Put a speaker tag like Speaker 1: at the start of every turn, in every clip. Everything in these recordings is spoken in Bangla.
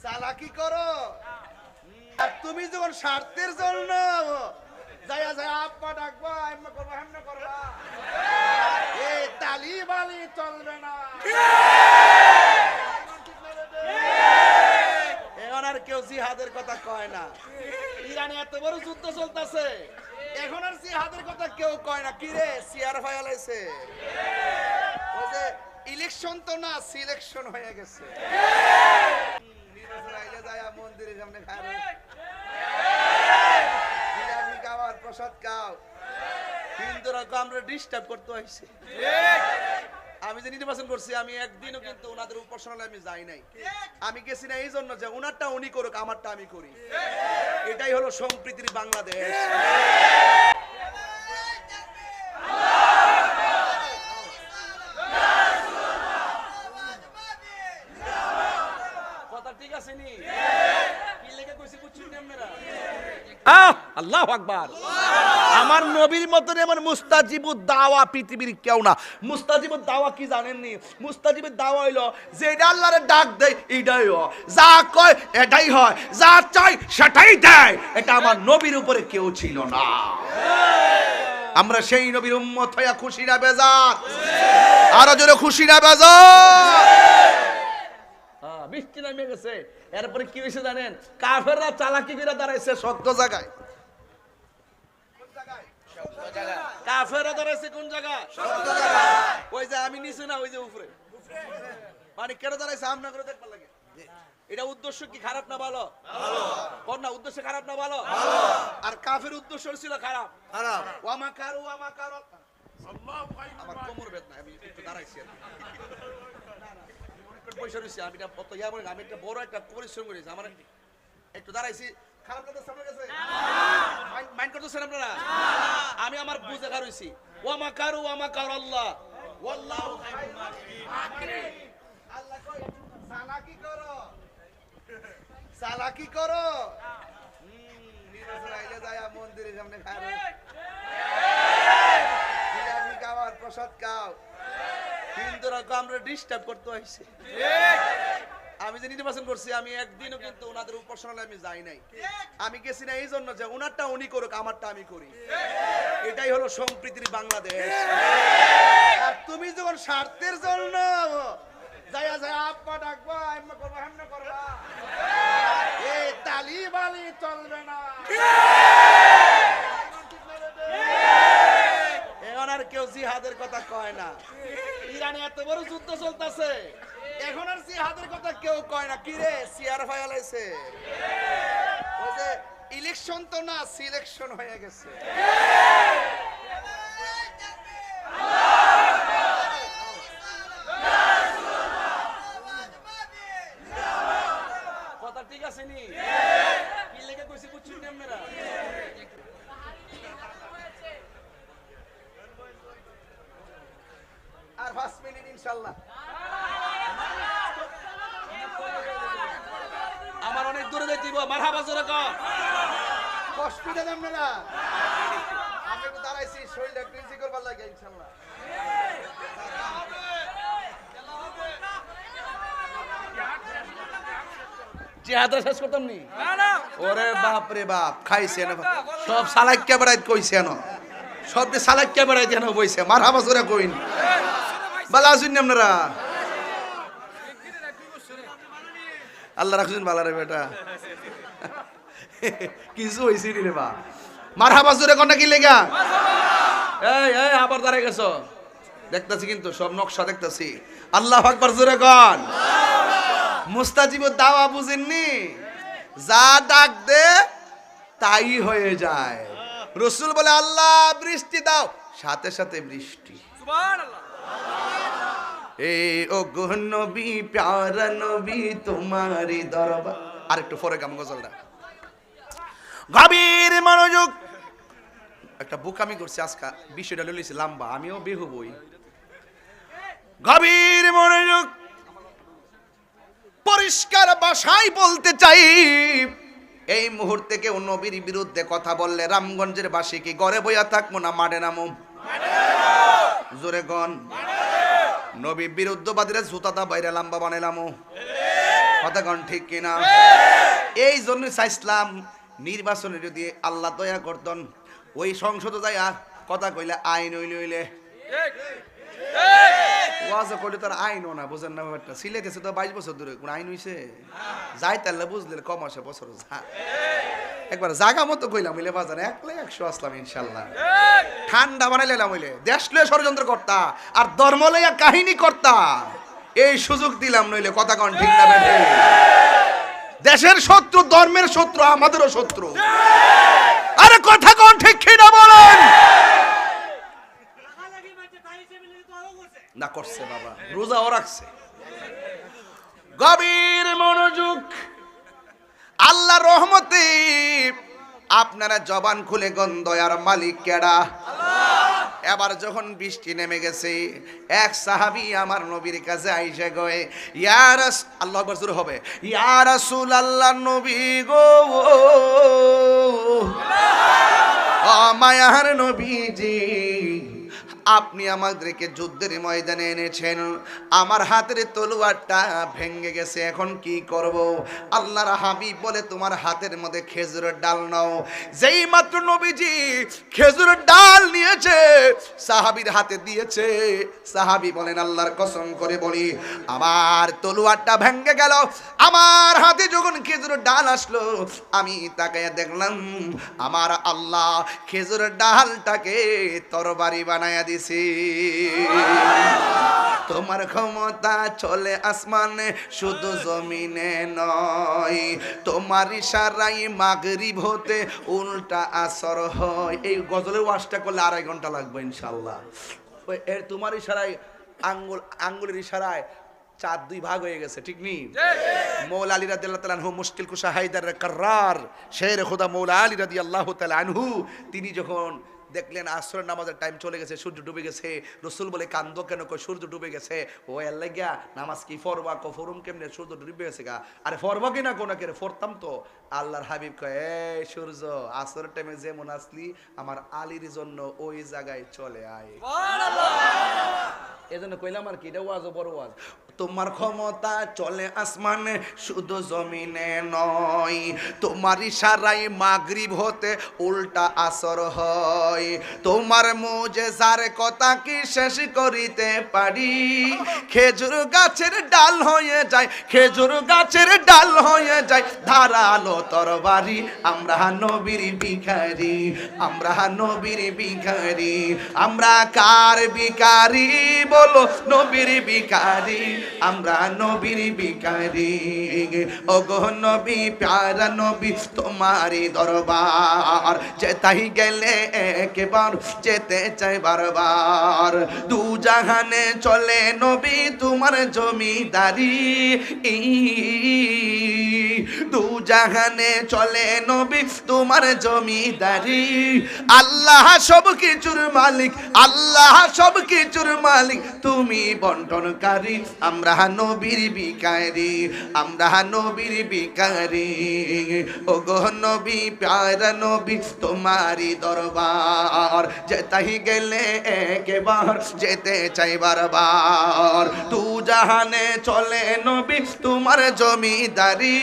Speaker 1: চালাকি করো। আর তুমি যখন স্বার্থের জন্য যায়া যায়া আব্বা ডাকবা আম্মা করবা হামনা করবা, এই তালি বালি চলবে না। এখন আর কেউ জিহাদের কথা কয় না। ইরানে এত বড় যুদ্ধ চলতেছে, এখন আর জিহাদের কথা কেউ কয় না। কি রে সিআর ফায়ালাইছে, ওই যে ইলেকশন তো না সিলেকশন হয়ে গেছে। নির্বাচন আইলে যায় মন্দিরের সামনে খায় জিলাপি খাওয়ার প্রসাদ খাও, হিন্দুরা আমরা ডিস্টার্ব করতে হয়েছে। আমি যে নির্বাচন করছি আমি একদিনও কিন্তু ওনাদের উপাসনালয়ে আমি যাই নাই। আমি গেছি না এই জন্য যে ওনারটা উনি করুক আমারটা আমি করি। এটাই হলো সম্প্রীতির বাংলাদেশ। কথা ঠিক আছে নি? কি লেগে কইছি বুঝছেন আপনারা? আল্লাহু আকবার। আমার নবীর মতন এমন মুস্তাজিবুদ দাওয়া পৃথিবীর কেউ না। মুস্তাজিবুদ দাওয়া কি জানেননি? মুস্তাজিবুদ দাওয়া হইলো যেটা আল্লাহরে ডাক দেয় এটাই হয়, যা কয় এটাই হয়, যা চাই সেটাই দেয়। এটা আমার নবীর উপরে কেউ ছিল না। আমরা সেই নবীর উম্মত হইয়া খুশি না বেজার? আরো জোরে খুশি না বেজার? বৃষ্টি নামে গেছে, এরপরে কি হয়েছে জানেন? কাফেররা চালাকি করে দাঁড়াইছে শক্ত জায়গায়। কাফেররা দাঁড়াইছে কোন জায়গা? ওই যে আমি নিচে না, ওই যে উপরে। মানে কেন দাঁড়াইছে আমনা করে দেখবার লাগে। এটা উদ্দেশ্য কি খারাপ না ভালো? কোন না উদ্দেশ্য খারাপ না ভালো? আর কাফের উদ্দেশ্য ছিল খারাপ। ওয়ামা কারু আমার কোমর বেদনা, আমি একটু দাঁড়াইছি। পয়সা রয়েছে আমি একটা বড় একটা পরিশ্রম করেছি, আমার একটু দাঁড়াইছি। খারাপ লাগতেছে আপনার কাছে? মাইন্ড করতেছেন আপনারা? আমি আমার বুঝে রয়েছি। ওয়ামা কারু আল্লাহ ওয়াল্লাহু খায়রুল মাকিরিন। আল্লাহ কয় চালাকি করো, চালাকি করো। নির্বাচন আইলে যায় মন্দিরের সামনে খায় জিলাপি খাওয়ার প্রসাদ খাও, হিন্দুরা আমরা ডিস্টার্ব করতে হয়েছে। আমি যে নির্বাচন করছি আমি একদিনও কিন্তু ওনাদের উপাসনালয়ে আমি যাই নাই। আমি গেছি না এই জন্য যে ওনারটা উনি করুক আমারটা আমি করি। এটাই হলো সম্প্রীতির বাংলাদেশ। আর তুমি যখন স্বার্থের জন্য যায়া যায়া আব্বা ডাকবা আম্মা করবা হামনা করবা, এই তালি বালি চলবে না। এখন আর কেউ জিহাদের কথা কয় না। ইরানে এত বড় যুদ্ধ চলতেছে, এখন আর জিহাদের কথা কেউ কয় না। কি রে সিআর ফায়ালাইছে, ওই যে ইলেকশন তো না সিলেকশন হয়ে গেছে। কথা ঠিক আছে নি? কি লেগে কইছি বুঝছেন আপনারা? আর 5 মিনিট ইনশাআল্লাহ। আমার অনেক দূরে যাইতে দিব। মারহাবা জোরে কর। কষ্ট দেন আপনারা। আমি একটু দাঁড়াইছি শরীরটা একটু ইজি করবার লাগে ইনশাআল্লাহ। জিহাদ শেষ করতাম নি? ওরে বাপ রে বাপ, খাইছে না সব সালাক্কা বেড়াইতে কইছে না, সব সালাক্কা বেড়াইতে না বইছে। মারহাবা জোরে কইন। ভালো আছেন আপনারা? আল্লাহ রাখছেন ভালো রে বেটা। কিছু হয়েছে রে বা। মারহাবা জোরে কোনটা কি লেগা? এই আবার দাঁড়ায় গেছো দেখতেছি কিন্তু সব নকশা দেখতেছি। আল্লাহু আকবার জোরে কোন। মুস্তাজিবুদ দাওয়া বুঝেননি? যা ডাক দে তাই হয়ে যায়। রাসূল বলে আল্লাহ বৃষ্টি দাও, সাথে সাথে বৃষ্টি। সুবহানাল্লাহ। ও গো নবী প্যারা নবী তোমারি দরবার। আর একটু পরে গাম গজলটা গভীর মনোযোগ। একটা বুকামি করছি আজকে, বিষয়টা লইছি লম্বা, আমিও বেহু বই। গভীর মনোযোগ। পরিষ্কার ভাষায় বলতে চাই, এই মুহূর্তে কেউ নবীর বিরুদ্ধে কথা বললে রামগঞ্জের বাসী কি ঘরে বইয়া থাকবো না মাঠে নামো? জোরে গন। নবী বিরুদ্ধবাদীরা জুতাটা বাইরে লম্বা বানাইলাম, কথা কন ঠিক কিনা? এই জন্য চাইছিলাম নির্বাচনে যদি আল্লাহ দয়া করতেন, ওই সংসদে যাইয়া কথা কইলে আইন হইলে হইলে ওয়াজা করলে তার আইনও না, বুঝেন না ব্যাপারটা। সিলেটেছে তো 22 বছর ধরে কোন আইন হইছে? যাই তাহলে বুঝলে কম আসে বছর যা একবার জাগা মতো কইলাম হইলে বাজার 100 আসলাম ইনশাল্লাহ। ঠান্ডা বানাইলাম হইলে দেশ লইয়া ষড়যন্ত্র করতা আর ধর্ম লইয়া কাহিনী করতা, এই সুযোগ দিলাম নইলে কথা কন ঠিক না বেঠে? দেশের শত্রু ধর্মের শত্রু আমাদেরও শত্রু, আরে কথা কন ঠিক কিনা বলেন? না করছে বাবা, রোজাও রাখছে। গভীর মনোযোগ, আল্লাহর রহমতে আপনারা জবান খুলে গন্ধয়ার মালিক কেডা? এবার যখন বৃষ্টি নেমে গেছে, এক সাহাবী আমার নবীর কাছে আইসা গয়ে, ইয়া আল্লাহু আকবার জোরে হবে, ইয়া রাসূলুল্লাহ নবী গো, ও মায়ার নবীজি, আপনি আমাদেরকে যুদ্ধের ময়দানে এনেছেন, আমার হাতের তলোয়ারটা ভেঙে গেছে, এখন কি করব? আল্লাহর হাবিব বলে, তোমার হাতের মধ্যে খেজুরের ডাল নাও। যেই মাত্র নবীজি খেজুরের ডাল নিয়েছে, সাহাবীর হাতে দিয়েছে, সাহাবী বলেন, আল্লাহর কসম করে বলি, আমার তলোয়ারটা ভেঙে গেল। আমার হাতে যখন খেজুরের ডাল আসলো, আমি তাকায়া দেখলাম আমার আল্লাহ খেজুরের ডালটাকে তরবারি বানায়া দিছি। তোমার ক্ষমতা চলে আসমানে, শুধু জমিনে নয়, তোমার ইশারায় মাগরিব হতে উল্টা আসর হয়। এই গজলের ওয়াজটা করলে 2.5 ঘন্টা লাগবে ইনশাআল্লাহ। তোমার ইশারায় আঙ্গুলের ইশারায় চাঁদ 2 ভাগ হয়ে গেছে, ঠিক নেই? মৌলা আলী রাদিয়াল্লাহু তাআলা আনহু মুশকিল কুশা হায়দার কাররার শের খোদা মৌলা আলী রাদিয়াল্লাহু তাআলা আনহু, তিনি যখন দেখলেন আসরের নামাজের টাইম চলে গেছে, সূর্য ডুবে গেছে, রসুল বলে, কান্দো কেন? কই সূর্য ডুবে গেছে। ও আল্লাহ গিয়া নামাজ কি ফরবা? ফরুম কেমনে? সূর্য ডুবে গেছে গা। আরে ফরবা কি না কোনা করে ফরতাম তো। আল্লাহর হাবিব কয়, এই সূর্য, আসরের টাইমে যেমন আসলি আমার আলীর জন্য ওই জায়গায় চলে আয়। এজন্য কইলাম আর কি, এটা ওয়াজ, বড় ওয়াজ। তোমার ক্ষমতা চলে আসমানে, শুধু জমিনে নয়, তোমার ইশারায় মাগরিব হতে উল্টা আসর হয়, তোমার মুজিজার কথা কি শেষ করিতে পারি? খেজুর গাছের ডাল হয়ে যায়, খেজুর গাছের ডাল হয়ে যায় ধারালো তরবারি। আমরা নবীর ভিখারি, আমরা নবীর ভিখারি, আমরা কার ভিখারি বলো? নবীর ভিখারি, আমরা নবীর ভিখারি। ওগো নবী প্যারা নবী, তোমারই দরবার যেতাই গেলে একবার যেতে চাই বারবার। দু জাহানে চলে নবী তোমার জমিদারি, দু জাহানে চলে নবী তোমার জমিদারি। আল্লাহ সব কিছুর মালিক, আল্লাহ সব কিছুর মালিক, তুমি বন্টনকারী। আমরা নবীর ভিখারি, আমরা নবীর ভিখারি। ওগো নবী প্যারা নবী তোমারই দরবার যেতাই গেলে একবার যেতে চাই বারবার। তু জাহানে চলে নবী তোমার জমিদারি,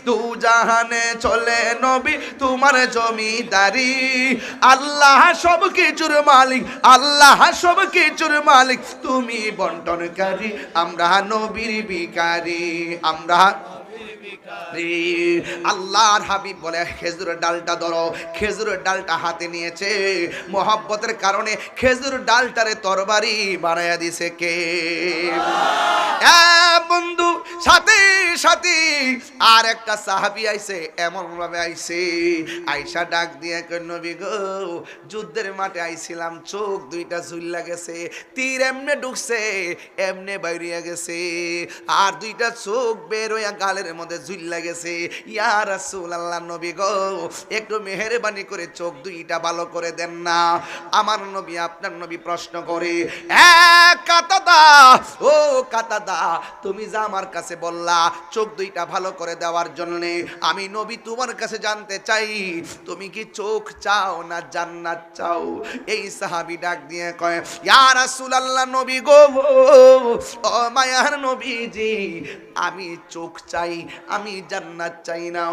Speaker 1: তু জাহানে চলে নবী তোমার জমিদারি। আল্লাহ সব কিছুর মালিক, আল্লাহ সব কিছুর মালিক, তুমি বন্টনকারী। আমরা নবীর ভিখারি, আমরা আল্লাহর হাবিব বলে, খেজুরের ডালটা ধরো। খেজুরের ডালটা হাতে নিয়েছে, মোহাব্বতের কারণে খেজুর ডালটারে তরবারি বানায়া দিছে কে? বন্ধু, সাথে সাথে আর একটা সাহাবী আইছে, এমন ভাবে আইছে, আইসা ডাক দিয়ে কই, নবী গো, যুদ্ধের মাঠে আইছিলাম, চোখ দুইটা ঝুল্লা গেছে, তীর এমনে ঢুকছে এমনে বাইরিয়া গেছে, আর দুইটা চোখ বের হইয়া গালের মধ্যে ঝুল্লা গেছে। ইয়া রাসূলুল্লাহ, নবী গো, একটু মেহেরবানি করে চোখ দুইটা ভালো করে দেন না। আমার নবী, আপনার নবী প্রশ্ন করে, কাতাদা, ও কাতাদা, তুমি যা আমার কাছে বললা চোখ দুইটা ভালো করে দেওয়ার জন্যে আমি নবী তোমার কাছে জানতে চাই তুমি কি চোখ চাও না জান্নাত চাও? এই সাহাবী ডাক দিয়ে কয় ইয়া রাসূলুল্লাহ নবী গো, ও মায়ার নবীজি, আমি চোখ চাই, আমি জান্নাত চাই না।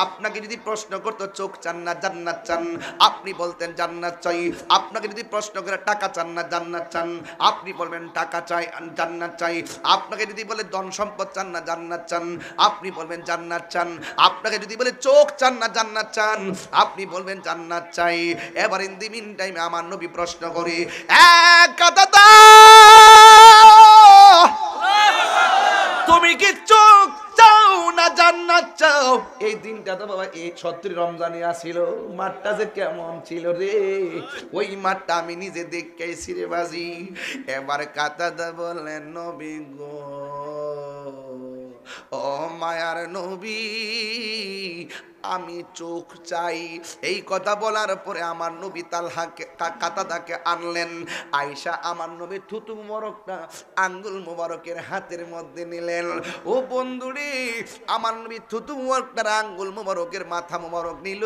Speaker 1: আপনাকে যদি প্রশ্ন করতো চোখ চান না জান্নাত চান, আপনি বলতেন জান্নাত চাই। আপনাকে যদি প্রশ্ন করে টাকা চান না জান্নাত চান, আপনি বলবেন টাকা চাই জান্নাত চাই। আপনাকে যদি বলে ধন সম্পদ চান না জান্নাত চান, আপনি বলবেন জান্নাত চান। আপনাকে যদি বলে চোখ চান না জান্নাত চান, আপনি বলবেন জান্নাত চাই। এবার ইন দি মিন টাইমে আমার নবী প্রশ্ন করে এক কথা তুমি কি চোখ চাও না জান্নাত চাও? এই দিনটা তো বাবা এই ৭০ রমজানে আসিল, মাঠটা যে কেমন ছিল রে, ওই মাঠটা আমি নিজে দেখেছি রে বাজি। এবার কাতাদা বললেন নবী গো, ও মায়ার নবী, আমি চোখ চাই। এই কথা বলার পরে আমার নবী তালহাকে কাতাদাকে আনলেন। আয়েশা আমার নবী থুতু মোবারকটা আঙ্গুল মোবারকের হাতের মধ্যে নিলেন। ও বন্ধুরে, আমার নবী থুতু মোবারকটার আঙ্গুল মোবারকের মাথা মোবারক নিল।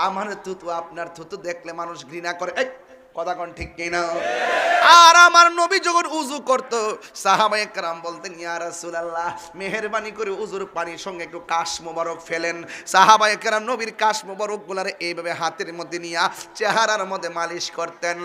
Speaker 1: আমার থুতু আপনার থুতু দেখলে মানুষ ঘৃণা করে, এই কথা কোন ঠিক কিনা? আর আমার নবী যখন উযু করত, সাহাবায়ে কেরাম বলতেন ইয়া রাসূলুল্লাহ মেহেরবানি করে উযুর পানির সঙ্গে একটু কাশ মোবারক ফেলেন। সাহাবায়ে কেরাম নবীর কাশ মোবারক গুলারে এইভাবে হাতের মধ্যে নিয়া চেহারার মধ্যে মালিশ করতেন।